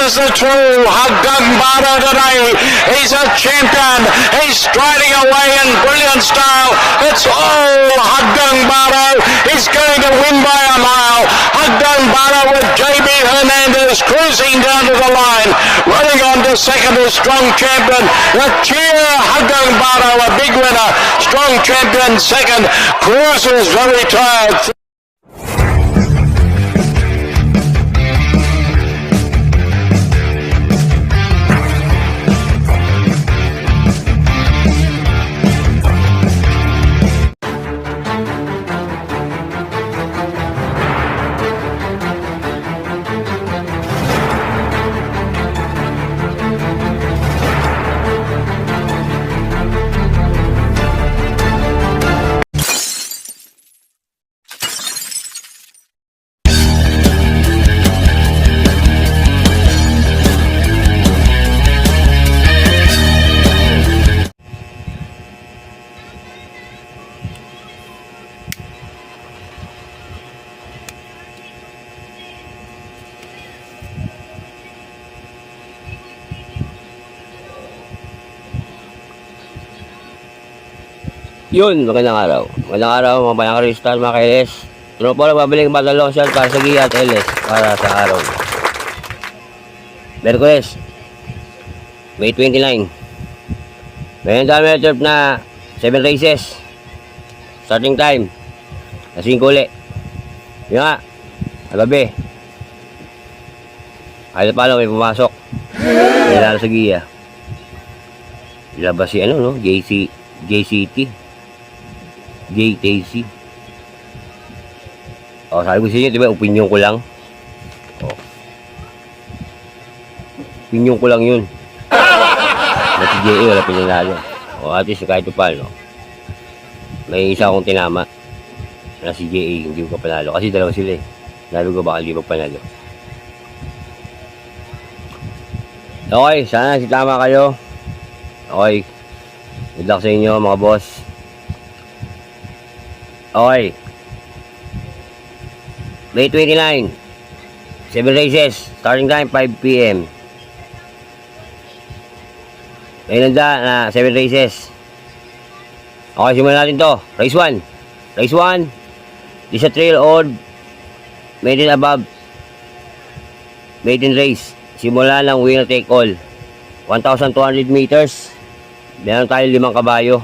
is the true Haggang Bada today. He's a champion. He's striding away in brilliant style. It's all Haggang Bada. He's going to win by a mile. Haggang Bada with JB Hernandez cruising down to the line. Running on to second is Strong Champion. The cheer Haggang Bada, a big winner. Strong Champion second. Cruiser's very tired. Yun, magandang araw. Magandang araw mga bayang Kristal, mga kailes. Tuno po lang babalik ang Battle Lotion para sa Gia at LS para sa araw. Merkules, May 29. Mayroon tayo may turf na 7 races. Starting time, lasing kuli. Yun nga, agabi. Kahit pa lang may pumasok. May lalo sa Gia. Ilabas si ano, no? JCT. JTC. Sabi ko sa inyo, diba, opinion ko lang. Opinion ko lang yun. Na si JA, wala pinanalo. At least, kahit pa, no? May isa akong tinama. Na si JA, hindi ko panalo. Kasi dalawa sila eh. Sabi ko, baka hindi magpanalo. Okay, sana si tama kayo. Okay. Good luck sa inyo, mga boss. Okay. May 29. 7 races. Starting time 5 PM. May nanda na 7 races. Okay, simulan natin to. Race 1. Race 1 is a trail odd maiden above maiden race. Simula ng winner take all. 1,200 meters. Meron tayo 5 kabayo.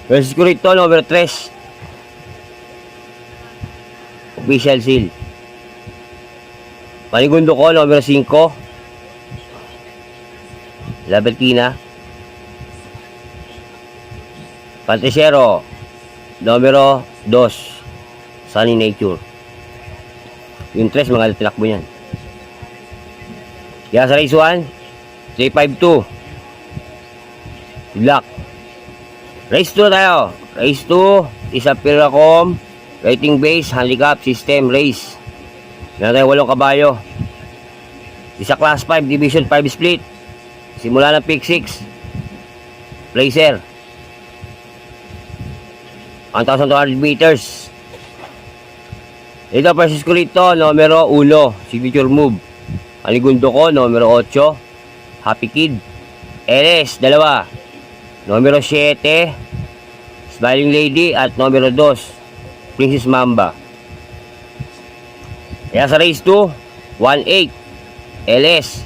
Versus ko rito, number 3. Official seal. Panigundo ko, numero 5. Labertina. Pantisero, numero 2. Sunny Nature. Yung 3, mga tinakbo yan. Kaya sa race 1, 352. Good luck. Race 2 tayo. Race 2 is a Piracom rating base handicap system race. Meron tayo 8 kabayo. Isa class 5 division 5 split. Simula ng pick 6. Placer. 1,200 meters. Ito versus ko rito, numero 1, signature move. Panigundo ko, numero 8, Happy Kid. LS, 2. Numero 7, Smiling Lady. At numero 2, Princess Mamba. Kaya sa race 2, 1-8, LS,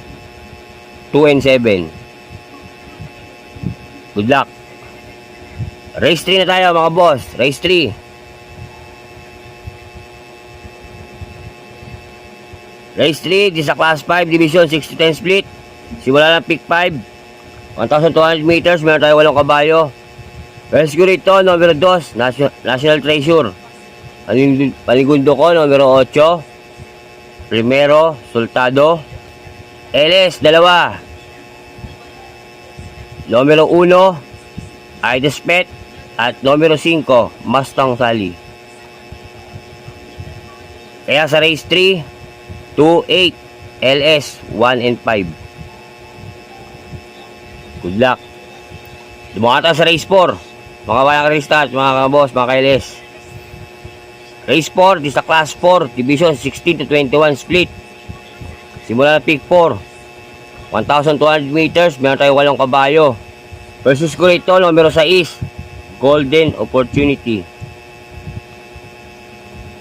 2 and 7. Good luck. Race 3 na tayo, mga boss. Race 3. Race 3, this is a class 5 division 6 to 10 split. Simula ng pick 5. 1,200 meters, meron tayo 8 kabayo. Rescue rito, numero 2, National Treasure. Panigundo ko, numero 8, Primero, Sultado. LS, 2. Numero 1, Ides Pet. At numero 5, Mustang Sally. Kaya sa race 3, 2-8, LS, 1 and 5. Good luck. Dumukata sa race 4. Mga bayang Kristal, mga boss, mga kailes. Race 4, this is a class 4, division 16 to 21 split. Simula na pick 4. 1,200 meters, meron tayo 8 kabayo. Versus ko rito, numero 6. Golden Opportunity.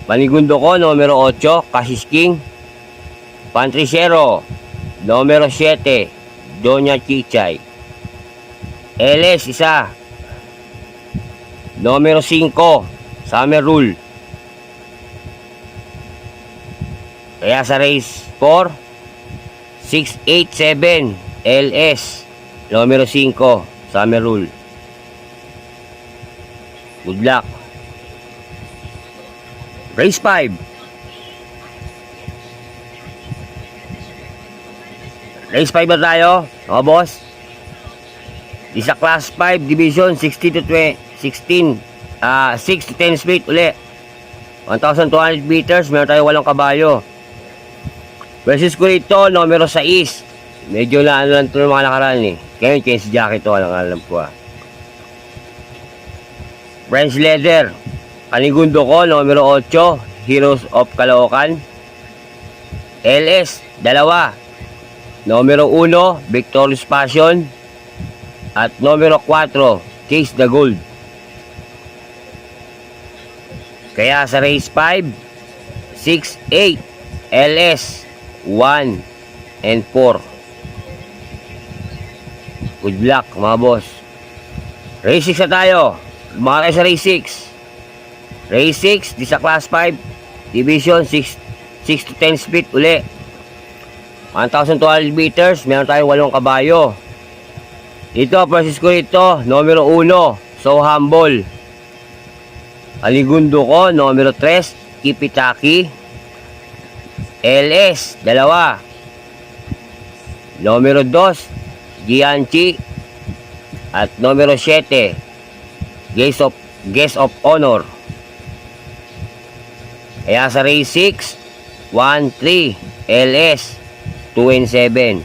Panigundo ko, numero 8. Casis King. Pantricero. Numero 7. Doña Chichay. LS, isa. Numero 5. Summer Rule. Kaya sa race 4, 687 LS. Numero 5. Summer Rule. Good luck. Race 5. Race 5 na tayo, mga boss. Isa class 5 division 16 to 20, 16 6 to 10 split uli. 1,200 meters, meron tayo 8 kabayo. Versus ko rito, numero 6. Medyo na ano lang ito mga nakaraan eh. Kaya yung change jacket to, alam ko ah. French leather. Panigundo ko, numero 8. Heroes of Caloocan. LS, 2. Numero 1, Victorious Passion. At numero 4, Chase the Gold. Kaya sa race 5, 6, 8, LS, 1, and 4. Good luck mga boss. Race 6 na tayo. Mga tayo sa race 6. Race 6, di sa class 5, division 6 to 10 split uli. 1,200 meters, meron tayong 8 kabayo. Ito, versus ko ito, numero 1, So Humble. Aligundo ko, numero 3, Kipitaki. LS, 2. Numero 2, Gianchi. At numero 7, Guest of Honor. Kaya sa race 6, 1, 3, LS, 2 and 7.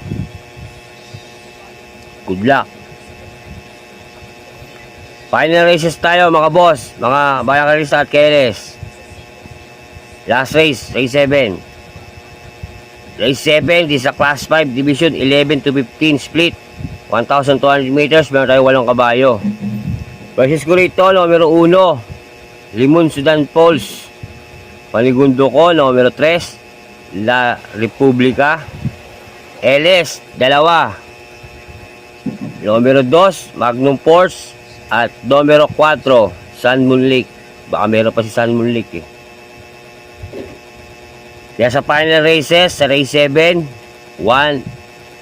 Good luck. Final races tayo mga boss, mga bayakarista at KLS. Last race, race 7. Race 7, this is a class 5, division 11 to 15 split. 1,200 meters, meron tayo 8 kabayo. Versus ko rito, numero 1, Limon Sudan Falls. Panigundo ko, numero 3, La Republica. LS, 2. Numero 2, Magnum Force. At numero 4, Sun Moon Lake. Baka meron pa si Sun Moon Lake eh. Kaya sa final races, sa race 7, 1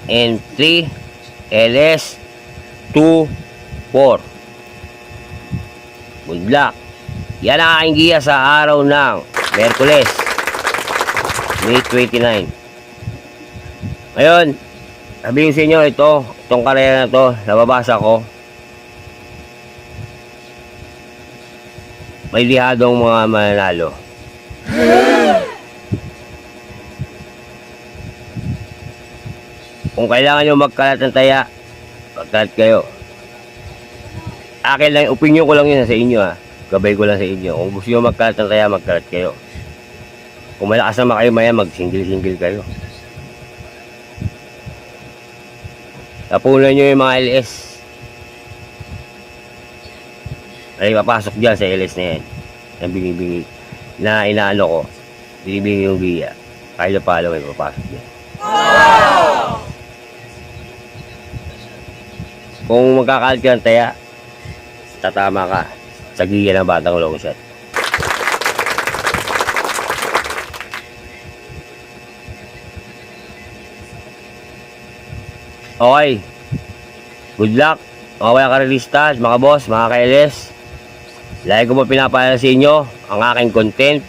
and 3, LS, 2, 4. Good luck. Yan ang aking giya sa araw ng Miyerkules, May 29. Ngayon, sabihin sa inyo itong karera na to, nababasa ko. May lihadong mga mananalo. Kung kailangan nyo magkalat ng taya, magkalat kayo. Akin lang, opinion ko lang yun sa inyo ha. Gabay ko lang sa inyo. Kung gusto nyo magkalat ng taya, magkalat kayo. Kung malakas naman kayo maya, mag-single-single kayo. Tapunan nyo yung mga LS. Ay, papasok dyan sa LS na yan. Na binibigay. Na inaano ko. Binibigay yung giya. Kahit na pala may papasok dyan. Wow! Kung magkakalat ka ng taya, tatama ka sa giya ng batang long shot. Okay. Good luck. Mga wala karelista, mga boss, mga ka-LS. Lagi ko po pinapaalala sa inyo, ang aking content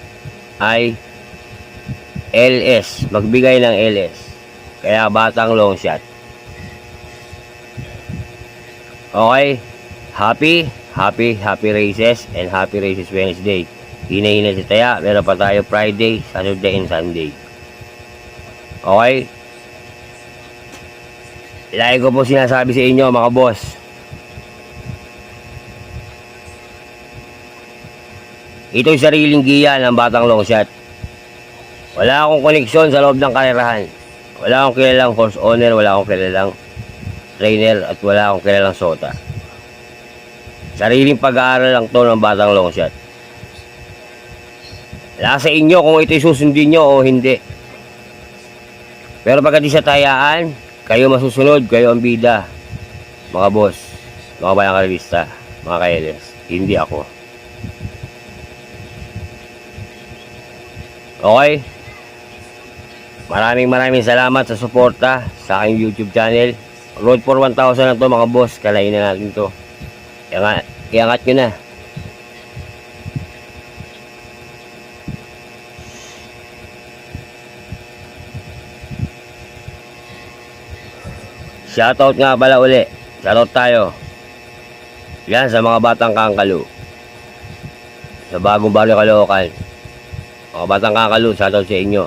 ay LS. Magbigay ng LS. Kaya batang long shot. Okay. Happy races and happy races Wednesday. Hina-hina si Taya. Meron pa tayo Friday, Saturday, and Sunday. Okay. Lagi ko po sinasabi sa inyo mga boss. Ito'y sariling giya ng batang long shot. Wala akong koneksyon sa loob ng karerahan. Wala akong kilalang horse owner, wala akong kilalang trainer, at wala akong kilalang sota. Sariling pag-aaral lang to ng batang long shot. Nasa inyo kung ito'y susundin nyo o hindi. Pero pagdating sa tayaan, kayo masusunod, kayo ang bida. Mga boss, mga bayang karalista, mga kaeles, hindi ako. Okay? Maraming salamat sa suporta sa aking YouTube channel. Road for 1,000 na to mga boss, kalain na natin to. Iangat nyo na. Shoutout nga pala uli. Shoutout tayo. Yan sa mga batang kangkalo. Sa bagong baryo Caloocan. Mga batang kangkalo, shoutout sa inyo.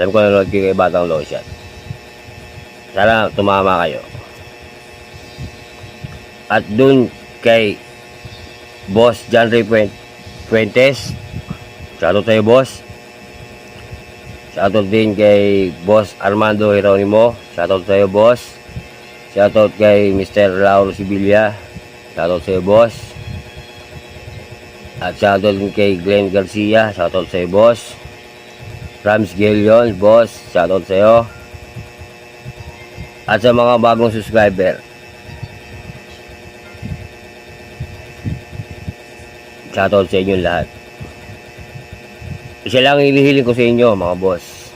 Alam ko nanonood kayo kay batang long shot. Sana tumama kayo. At dun kay Boss John Ray Fuentes, shoutout sa'yo boss. Shoutout din kay Boss Armando Hieronimo, shoutout sa'yo boss. Shoutout kay Mr. Lauro Sibilia, shoutout sa'yo boss. At shoutout din kay Glenn Garcia, shoutout sa'yo boss. Rams Gillion, boss, shoutout sa'yo. At sa mga bagong subscriber, shoutout sa inyo lahat. Isa lang hinihiling ko sa inyo mga boss.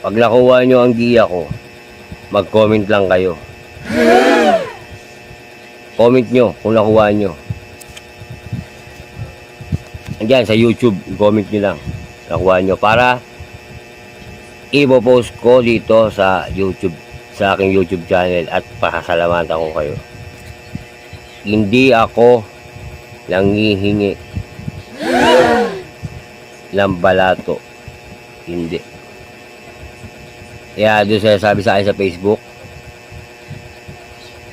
Pag nakuha nyo ang giya ko, mag-comment lang kayo. Comment nyo kung nakuha nyo. Andiyan sa YouTube, comment nyo lang nakuha nyo para ipopost ko dito sa YouTube, sa aking YouTube channel, at pasasalamatan ko kayo. Hindi ako nanghihingi ng balato, hindi. Kaya doon sa sabi sa akin sa Facebook,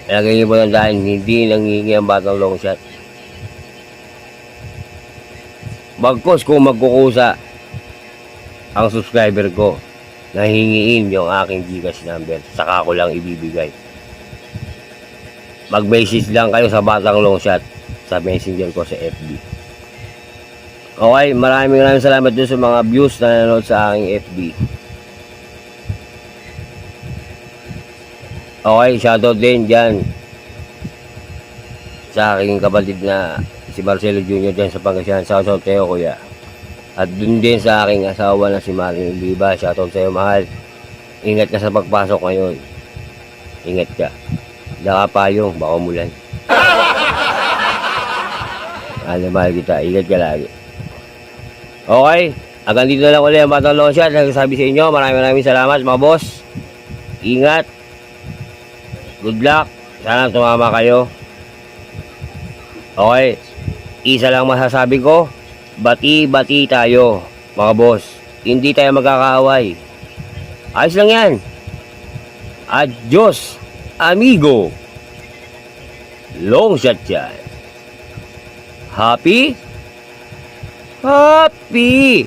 lagay niyo po ng dahil hindi nanghihingi ang batang long shot. Bagkos kung magkukusa ang subscriber ko, nahingiin yung aking GCash number, saka ko lang ibibigay. Mag-message lang kayo sa batang long shot sa messenger ko sa FB. Okay, maraming salamat dun sa mga views na nanonood sa aking FB. Okay, shoutout din dyan sa aking kapatid na si Marcelo Jr. dyan sa Pangasinan. Shoutout sa'yo kuya. At dun din sa aking asawa na si Maring Oliva. Shoutout sa'yo mahal. Ingat ka sa pagpasok ngayon. Ingat ka. Daka payong, baka umulan. Mahal kita. Ingat ka lagi. Okay. Hanggang dito na lang ulit ang batang long shot. Nagsasabi sa inyo, maraming salamat mga boss. Ingat. Good luck. Sana tumama kayo. Okay. Isa lang masasabi ko. Bati-bati tayo mga boss. Hindi tayo magkakaaway. Ayos lang yan. Adios, amigo. Long shot yan. Happy? Happy!